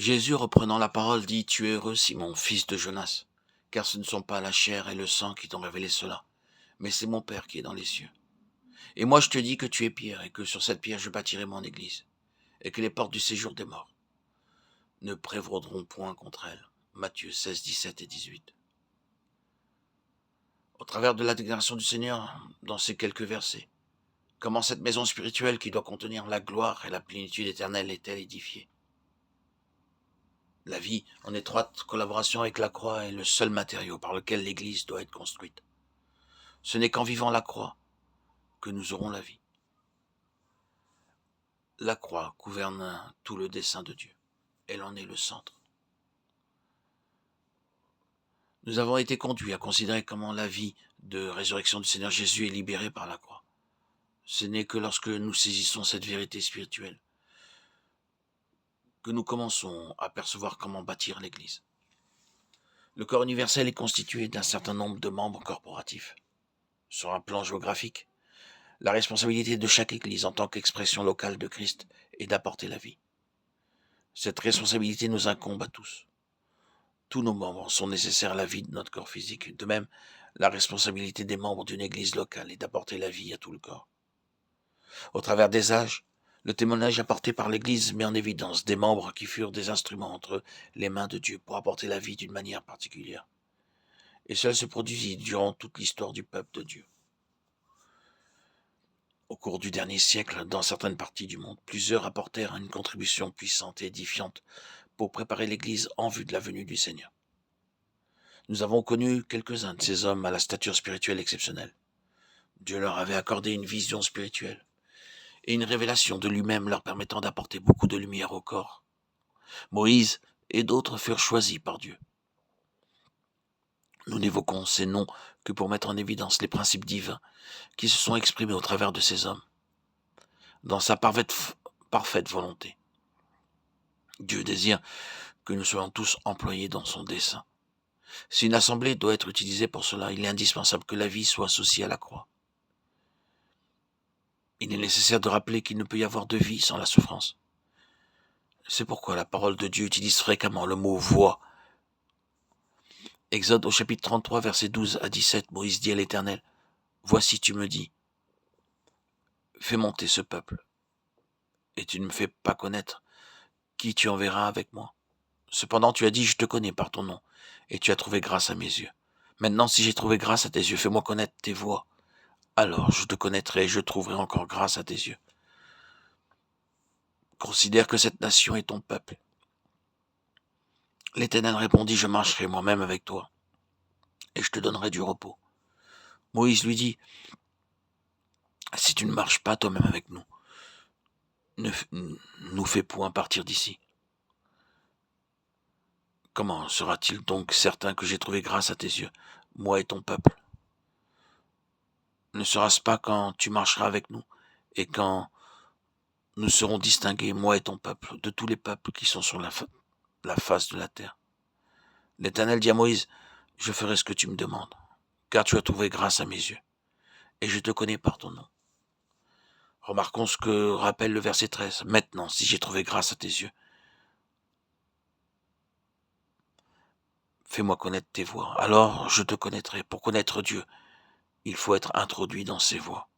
Jésus, reprenant la parole, dit: Tu es heureux, Simon, fils de Jonas, car ce ne sont pas la chair et le sang qui t'ont révélé cela, mais c'est mon Père qui est dans les cieux. Et moi je te dis que tu es Pierre, et que sur cette pierre je bâtirai mon église, et que les portes du séjour des morts ne prévaudront point contre elle. Matthieu 16, 17 et 18. Au travers de la déclaration du Seigneur, dans ces quelques versets, comment cette maison spirituelle qui doit contenir la gloire et la plénitude éternelle est-elle édifiée? La vie, en étroite collaboration avec la croix, est le seul matériau par lequel l'Église doit être construite. Ce n'est qu'en vivant la croix que nous aurons la vie. La croix gouverne tout le dessein de Dieu. Elle en est le centre. Nous avons été conduits à considérer comment la vie de résurrection du Seigneur Jésus est libérée par la croix. Ce n'est que lorsque nous saisissons cette vérité spirituelle que nous commençons à percevoir comment bâtir l'Église. Le corps universel est constitué d'un certain nombre de membres corporatifs. Sur un plan géographique, la responsabilité de chaque Église en tant qu'expression locale de Christ est d'apporter la vie. Cette responsabilité nous incombe à tous. Tous nos membres sont nécessaires à la vie de notre corps physique. De même, la responsabilité des membres d'une Église locale est d'apporter la vie à tout le corps. Au travers des âges, le témoignage apporté par l'Église met en évidence des membres qui furent des instruments entre les mains de Dieu pour apporter la vie d'une manière particulière. Et cela se produisit durant toute l'histoire du peuple de Dieu. Au cours du dernier siècle, dans certaines parties du monde, plusieurs apportèrent une contribution puissante et édifiante pour préparer l'Église en vue de la venue du Seigneur. Nous avons connu quelques-uns de ces hommes à la stature spirituelle exceptionnelle. Dieu leur avait accordé une vision spirituelle et une révélation de lui-même leur permettant d'apporter beaucoup de lumière au corps. Moïse et d'autres furent choisis par Dieu. Nous n'évoquons ces noms que pour mettre en évidence les principes divins qui se sont exprimés au travers de ces hommes, dans sa parfaite volonté. Dieu désire que nous soyons tous employés dans son dessein. Si une assemblée doit être utilisée pour cela, il est indispensable que la vie soit associée à la croix. Il est nécessaire de rappeler qu'il ne peut y avoir de vie sans la souffrance. C'est pourquoi la parole de Dieu utilise fréquemment le mot « voix ». Exode au chapitre 33, versets 12 à 17, Moïse dit à l'Éternel: « Voici tu me dis, fais monter ce peuple, et tu ne me fais pas connaître qui tu enverras avec moi. Cependant tu as dit, je te connais par ton nom, et tu as trouvé grâce à mes yeux. Maintenant, si j'ai trouvé grâce à tes yeux, fais-moi connaître tes voies. Alors je te connaîtrai et je trouverai encore grâce à tes yeux. Considère que cette nation est ton peuple. » L'Éternel répondit: « Je marcherai moi-même avec toi, et je te donnerai du repos. » Moïse lui dit: « Si tu ne marches pas toi-même avec nous, ne nous fais point partir d'ici. Comment sera-t-il donc certain que j'ai trouvé grâce à tes yeux, moi et ton peuple? Ne sera-ce pas quand tu marcheras avec nous, et quand nous serons distingués, moi et ton peuple, de tous les peuples qui sont sur la face de la terre? » L'Éternel dit à Moïse: « Je ferai ce que tu me demandes, car tu as trouvé grâce à mes yeux, et je te connais par ton nom. » Remarquons ce que rappelle le verset 13. « Maintenant, si j'ai trouvé grâce à tes yeux, fais-moi connaître tes voies. Alors je te connaîtrai. » Pour connaître Dieu, il faut être introduit dans ses voies.